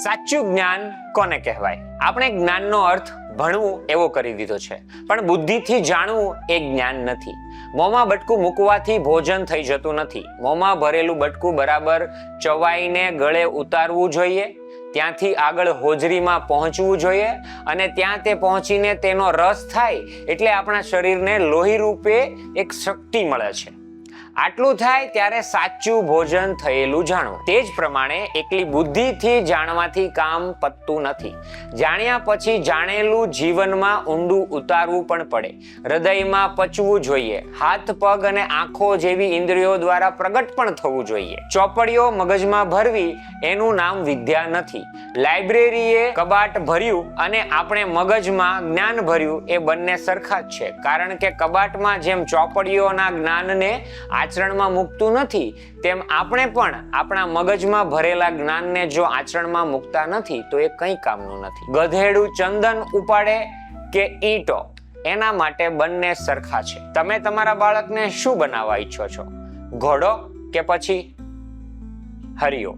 સાચું જ્ઞાન કોને કહેવાય? આપણે જ્ઞાનનો અર્થ ભણવું એવો કરી દીધો છે, પણ બુદ્ધિથી જાણવું એ જ્ઞાન નથી. મોંમાં બટકું મૂકવાથી ભોજન થઈ જતું નથી. મોંમાં ભરેલું બટકું બરાબર ચવાઈને ગળે ઉતારવું જોઈએ, ત્યાંથી આગળ હોજરીમાં પહોંચવું જોઈએ, અને ત્યાં તે પહોંચીને તેનો રસ થાય એટલે આપણા શરીરને લોહી રૂપે એક શક્તિ મળે છે. આટલું થાય ત્યારે સાચું ભોજન થયેલું જાણવું. તે જ પ્રમાણે એકલી બુદ્ધિથી જાણવાથી કામ પતતું નથી. જાણ્યા પછી જાણેલું જીવનમાં ઊંડું ઉતારવું પણ પડે. હૃદયમાં પચવું જોઈએ. હાથ, પગ અને આંખો જેવી ઇન્દ્રિયો દ્વારા પ્રગટ પણ થવું જોઈએ. ચોપડીઓ મગજમાં ભરવી એનું નામ વિદ્યા નથી. લાઇબ્રેરીએ કબાટ ભર્યું અને આપણે મગજમાં જ્ઞાન ભર્યું એ બંને સરખા જ છે. કારણ કે કબાટમાં જેમ ચોપડીઓના જ્ઞાનને આચરણમાં મૂકતું નથી, તેમ આપણે પણ આપણા મગજમાં ભરેલા જ્ઞાનને જો આચરણમાં મૂકતા નથી તો એ કંઈ કામનું નથી. ગધેડું ચંદન ઉપાડે કે ઈંટો, એના માટે બંને સરખા છે. તમે તમારા બાળકને શું બનાવવા ઈચ્છો છો? ઘોડો કે પછી હરિયો?